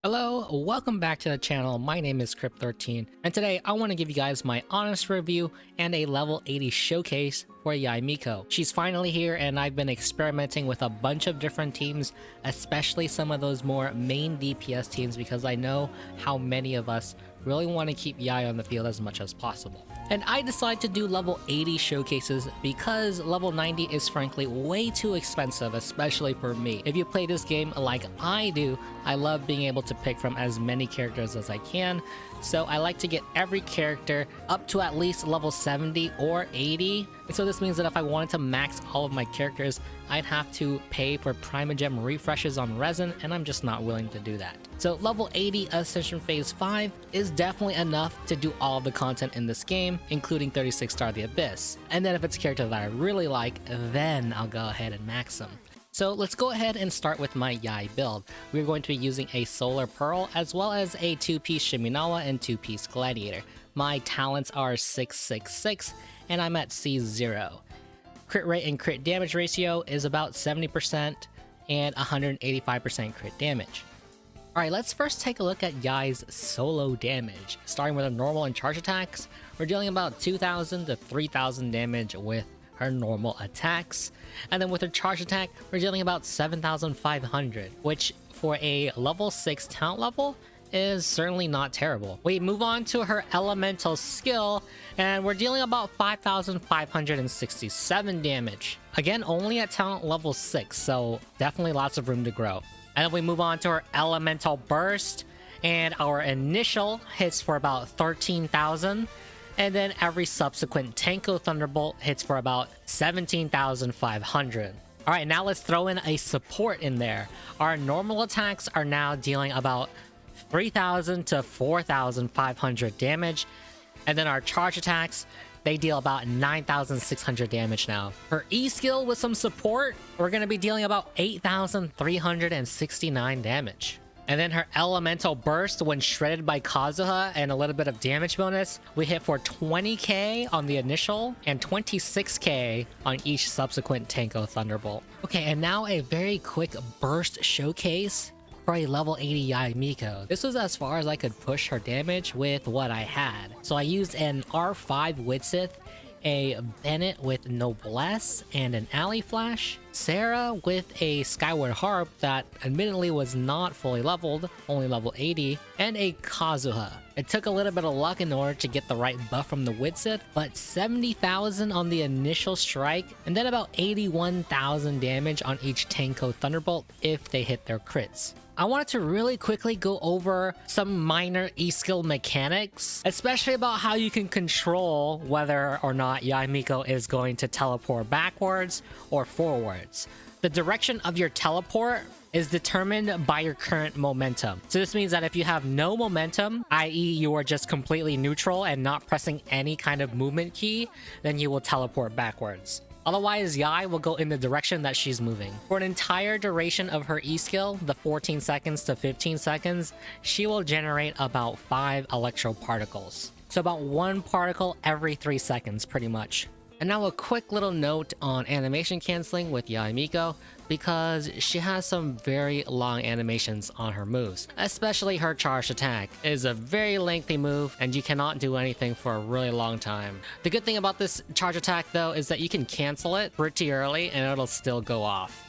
Hello, welcome back to the channel. My name is Crypt13, and today I want to give you guys my honest review and a level 80 showcase for Yae Miko. She's finally here, and I've been experimenting with a bunch of different teams, especially some of those more main DPS teams, because I know how many of us really want to keep Yae on the field as much as possible. And I decided to do level 80 showcases because level 90 is frankly way too expensive, especially for me. If you play this game like I do, I love being able to pick from as many characters as I can. So I like to get every character up to at least level 70 or 80. And so this means that if I wanted to max all of my characters, I'd have to pay for Primogem refreshes on Resin, and I'm just not willing to do that. So level 80 Ascension Phase 5 is definitely enough to do all of the content in this game, including 36 Star the Abyss. And then if it's a character that I really like, then I'll go ahead and max them. So let's go ahead and start with my Yae build. We're going to be using a Solar Pearl as well as a 2-piece Shiminawa and 2-piece Gladiator. My talents are 666 and I'm at C0. Crit rate and crit damage ratio is about 70% and 185% crit damage. Alright, let's first take a look at Yae's solo damage. Starting with her normal and charge attacks, we're dealing about 2,000 to 3,000 damage with her normal attacks. And then with her charge attack, we're dealing about 7,500, which for a level 6 talent level is certainly not terrible. We move on to her elemental skill, and we're dealing about 5,567 damage. Again, only at talent level 6, so definitely lots of room to grow. And then we move on to her elemental burst, and our initial hits for about 13,000. And then every subsequent Tenko Thunderbolt hits for about 17,500. Alright, now let's throw in a support in there. Our normal attacks are now dealing about 3,000 to 4,500 damage. And then our charge attacks, they deal about 9,600 damage now. For E skill with some support, we're going to be dealing about 8,369 damage. And then her elemental burst, when shredded by Kazuha and a little bit of damage bonus, we hit for 20k on the initial and 26k on each subsequent Tenko Thunderbolt. Okay, and now a very quick burst showcase for a level 80 Yae Miko. This was as far as I could push her damage with what I had. So I used an R5 Widsith, a Bennett with Noblesse and an Alley Flash, Sarah with a Skyward Harp that admittedly was not fully leveled, only level 80, and a Kazuha. It took a little bit of luck in order to get the right buff from the Widsith, but 70,000 on the initial strike, and then about 81,000 damage on each Tenko Thunderbolt if they hit their crits. I wanted to really quickly go over some minor E-skill mechanics, especially about how you can control whether or not Yae Miko is going to teleport backwards or forwards. The direction of your teleport is determined by your current momentum. So this means that if you have no momentum, i.e. you are just completely neutral and not pressing any kind of movement key, then you will teleport backwards. Otherwise, Yae will go in the direction that she's moving. For an entire duration of her E-skill, the 14 seconds to 15 seconds, she will generate about 5 electro particles. So about 1 particle every 3 seconds, pretty much. And now a quick little note on animation canceling with Yae Miko, because she has some very long animations on her moves. Especially her charge attack is a very lengthy move, and you cannot do anything for a really long time. The good thing about this charge attack though is that you can cancel it pretty early and it'll still go off.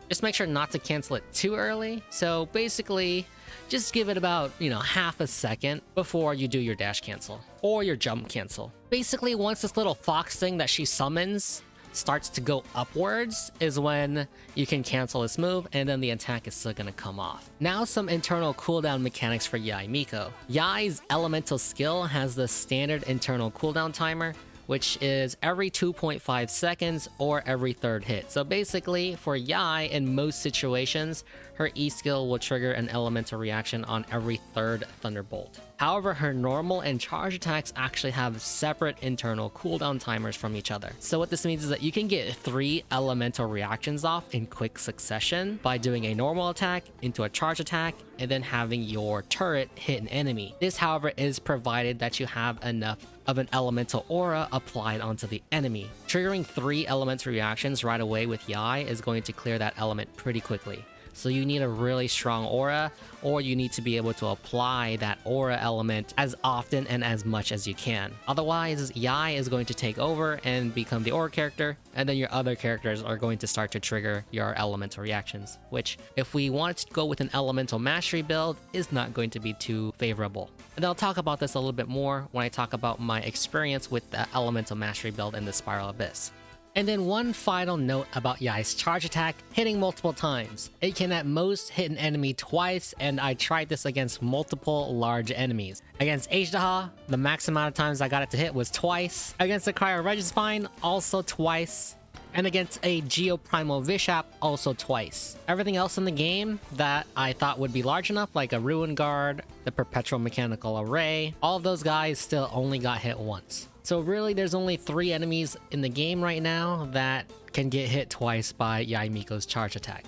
Just make sure not to cancel it too early. So basically, just give it about, half a second before you do your dash cancel or your jump cancel. Basically, once this little fox thing that she summons starts to go upwards is when you can cancel this move, and then the attack is still going to come off. Now some internal cooldown mechanics for Yae Miko. Yae's elemental skill has the standard internal cooldown timer, which is every 2.5 seconds or every 3rd hit. So basically, for Yae, in most situations, her E-skill will trigger an elemental reaction on every 3rd Thunderbolt. However, her normal and charge attacks actually have separate internal cooldown timers from each other. So what this means is that you can get 3 elemental reactions off in quick succession by doing a normal attack into a charge attack and then having your turret hit an enemy. This, however, is provided that you have enough of an elemental aura applied onto the enemy. Triggering 3 elemental reactions right away with Yae is going to clear that element pretty quickly. So you need a really strong aura, or you need to be able to apply that aura element as often and as much as you can. Otherwise, Yae is going to take over and become the aura character, and then your other characters are going to start to trigger your elemental reactions, which, if we want to go with an elemental mastery build, is not going to be too favorable. And I'll talk about this a little bit more when I talk about my experience with the elemental mastery build in the Spiral Abyss. And then one final note about Yae's charge attack, hitting multiple times. It can at most hit an enemy twice, and I tried this against multiple large enemies. Against Ajdaha, the max amount of times I got it to hit was twice. Against the Cryo Regisvine, also twice. And against a Geoprimal Vishap, also twice. Everything else in the game that I thought would be large enough, like a Ruin Guard, the Perpetual Mechanical Array, all of those guys still only got hit once. So really, there's only 3 enemies in the game right now that can get hit twice by Yae Miko's charge attack.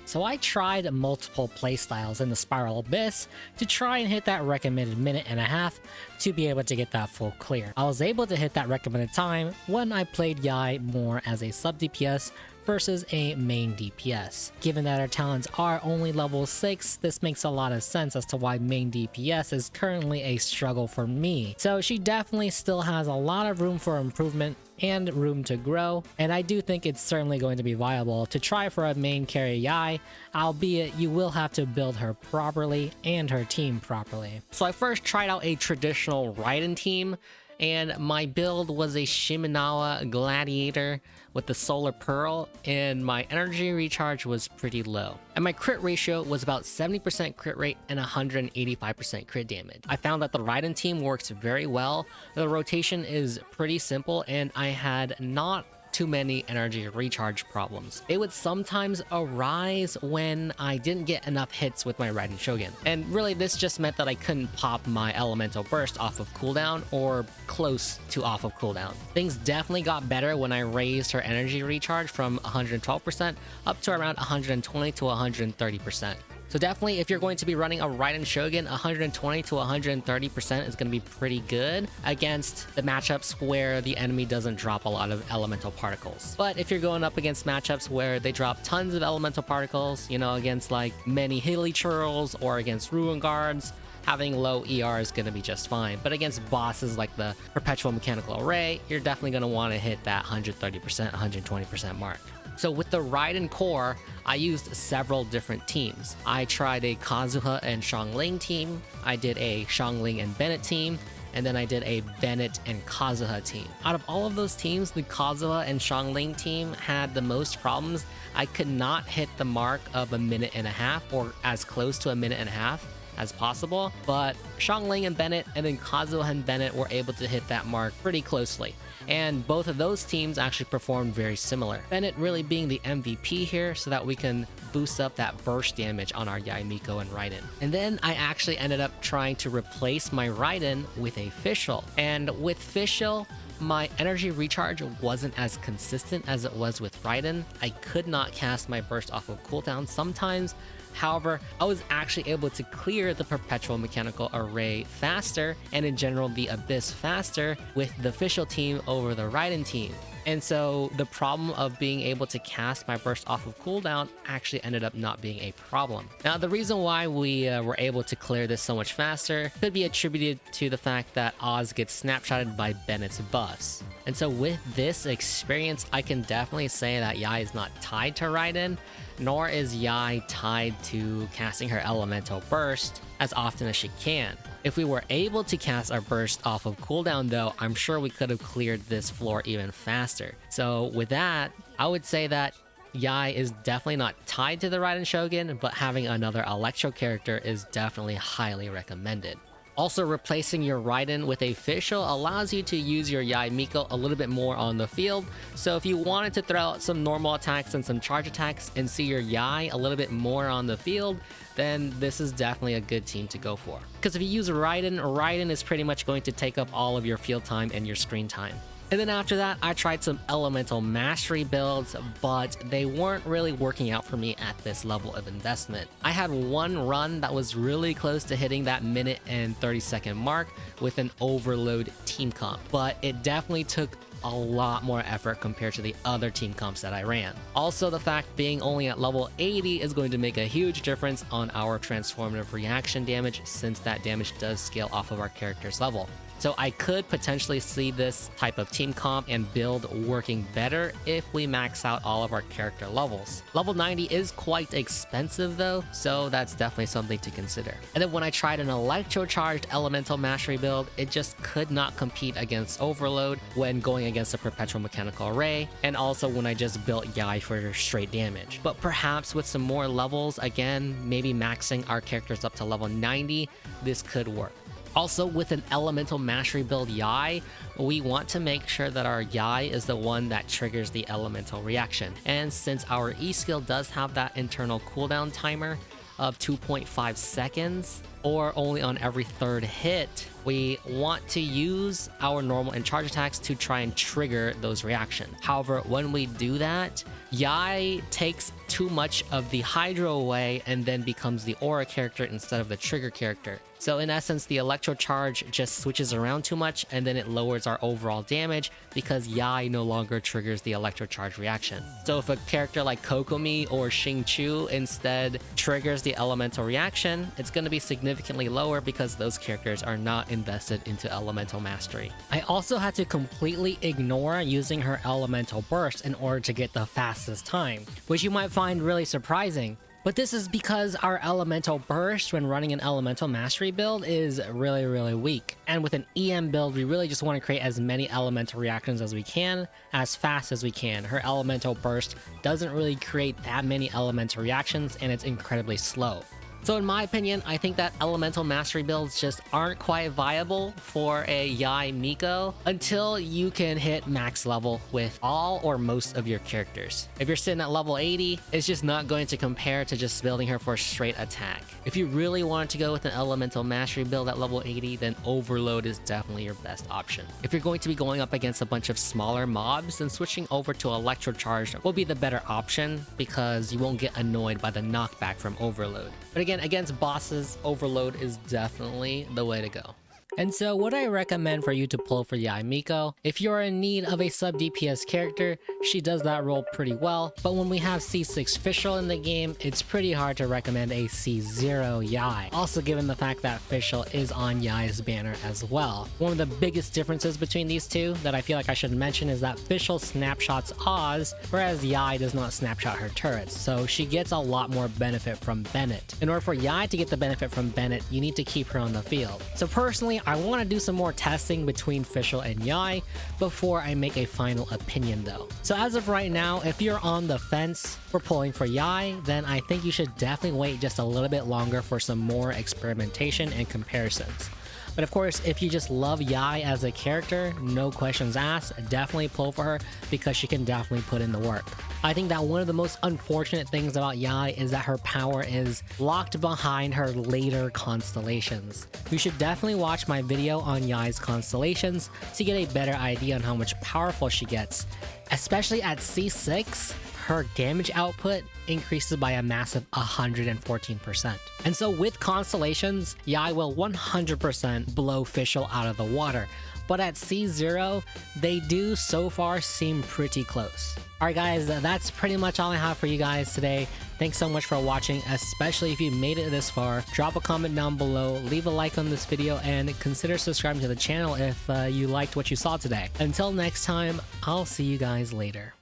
So I tried multiple playstyles in the Spiral Abyss to try and hit that recommended minute and a half to be able to get that full clear. I was able to hit that recommended time when I played Yae more as a sub DPS versus a main DPS. Given that her talents are only level 6, this makes a lot of sense as to why main DPS is currently a struggle for me. So she definitely still has a lot of room for improvement and room to grow, and I do think it's certainly going to be viable to try for a main carry Yae, albeit you will have to build her properly and her team properly. So I first tried out a traditional Raiden team, and my build was a Shimenawa Gladiator with the Solar Pearl, and my energy recharge was pretty low. And my crit ratio was about 70% crit rate and 185% crit damage. I found that the Raiden team works very well. The rotation is pretty simple, and I had not too many energy recharge problems. It would sometimes arise when I didn't get enough hits with my Raiden Shogun. And really, this just meant that I couldn't pop my elemental burst off of cooldown or close to off of cooldown. Things definitely got better when I raised her energy recharge from 112% up to around 120 to 130%. So definitely, if you're going to be running a Raiden Shogun, 120 to 130% is going to be pretty good against the matchups where the enemy doesn't drop a lot of elemental particles. But if you're going up against matchups where they drop tons of elemental particles, you know, against like many Hilly Churls or against Ruin Guards, having low ER is going to be just fine. But against bosses like the Perpetual Mechanical Array, you're definitely going to want to hit that 130%, 120% mark. So with the Raiden core, I used several different teams. I tried a Kazuha and Xiangling team, I did a Xiangling and Bennett team, and then I did a Bennett and Kazuha team. Out of all of those teams, the Kazuha and Xiangling team had the most problems. I could not hit the mark of a minute and a half, or as close to a minute and a half as possible, but Xiangling and Bennett and then Kazuha and Bennett were able to hit that mark pretty closely. And both of those teams actually performed very similar. Bennett really being the MVP here so that we can boost up that burst damage on our Yae Miko and Raiden. And then I actually ended up trying to replace my Raiden with a Fischl. And with Fischl, my energy recharge wasn't as consistent as it was with Raiden. I could not cast my burst off of cooldown sometimes. However, I was actually able to clear the Perpetual Mechanical Array faster, and in general the Abyss faster, with the Fischl team over the Raiden team. And so the problem of being able to cast my burst off of cooldown actually ended up not being a problem. Now, the reason why we were able to clear this so much faster could be attributed to the fact that Oz gets snapshotted by Bennett's buffs. And so with this experience, I can definitely say that Yae is not tied to Raiden, nor is Yae tied to casting her elemental burst as often as she can. If we were able to cast our burst off of cooldown though, I'm sure we could have cleared this floor even faster. So with that, I would say that Yae is definitely not tied to the Raiden Shogun, but having another Electro character is definitely highly recommended. Also, replacing your Raiden with a Fischl allows you to use your Yae Miko a little bit more on the field. So if you wanted to throw out some normal attacks and some charge attacks and see your Yae a little bit more on the field, then this is definitely a good team to go for. Because if you use Raiden is pretty much going to take up all of your field time and your screen time. And then after that, I tried some elemental mastery builds, but they weren't really working out for me at this level of investment. I had one run that was really close to hitting that minute and 30-second mark with an overload team comp, but it definitely took a lot more effort compared to the other team comps that I ran. Also, the fact being only at level 80 is going to make a huge difference on our transformative reaction damage, since that damage does scale off of our character's level. So I could potentially see this type of team comp and build working better if we max out all of our character levels. Level 90 is quite expensive though, so that's definitely something to consider. And then when I tried an electro-charged elemental mastery build, it just could not compete against Overload when going against a perpetual mechanical array, and also when I just built Yae for straight damage. But perhaps with some more levels, again, maybe maxing our characters up to level 90, this could work. Also, with an elemental mastery build Yae, we want to make sure that our Yae is the one that triggers the elemental reaction. And since our E skill does have that internal cooldown timer of 2.5 seconds, or only on every third hit, we want to use our normal and charge attacks to try and trigger those reactions. However, when we do that, Yae takes too much of the Hydro away and then becomes the aura character instead of the trigger character. So in essence, the electro charge just switches around too much, and then it lowers our overall damage because Yae no longer triggers the electro charge reaction. So if a character like Kokomi or Xingqiu instead triggers the elemental reaction, it's going to be significantly lower because those characters are not invested into elemental mastery. I also had to completely ignore using her elemental burst in order to get the fastest time, which you might find really surprising. But this is because our elemental burst when running an elemental mastery build is really weak. And with an EM build, we really just want to create as many elemental reactions as we can, as fast as we can. Her elemental burst doesn't really create that many elemental reactions, and it's incredibly slow. So in my opinion, I think that elemental mastery builds just aren't quite viable for a Yae Miko until you can hit max level with all or most of your characters. If you're sitting at level 80, it's just not going to compare to just building her for straight attack. If you really wanted to go with an elemental mastery build at level 80, then Overload is definitely your best option. If you're going to be going up against a bunch of smaller mobs, then switching over to Electro Charged will be the better option because you won't get annoyed by the knockback from Overload. But again, against bosses, Overload is definitely the way to go. And so what I recommend for you to pull for Yae Miko, if you're in need of a sub DPS character, she does that role pretty well, but when we have C6 Fischl in the game, it's pretty hard to recommend a C0 Yae. Also given the fact that Fischl is on Yae's banner as well. One of the biggest differences between these two that I feel like I should mention is that Fischl snapshots Oz, whereas Yae does not snapshot her turrets, so she gets a lot more benefit from Bennett. In order for Yae to get the benefit from Bennett, you need to keep her on the field. So personally, I want to do some more testing between Fischl and Yae before I make a final opinion though. So as of right now, if you're on the fence for pulling for Yae, then I think you should definitely wait just a little bit longer for some more experimentation and comparisons. But of course, if you just love Yae as a character, no questions asked, definitely pull for her because she can definitely put in the work. I think that one of the most unfortunate things about Yae is that her power is locked behind her later constellations. You should definitely watch my video on Yae's constellations to get a better idea on how much powerful she gets. Especially at C6, her damage output increases by a massive 114%. And so with constellations, Yae will 100% blow Fischl out of the water. But at C0, they do so far seem pretty close. Alright guys, that's pretty much all I have for you guys today. Thanks so much for watching, especially if you made it this far. Drop a comment down below, leave a like on this video, and consider subscribing to the channel if you liked what you saw today. Until next time, I'll see you guys later.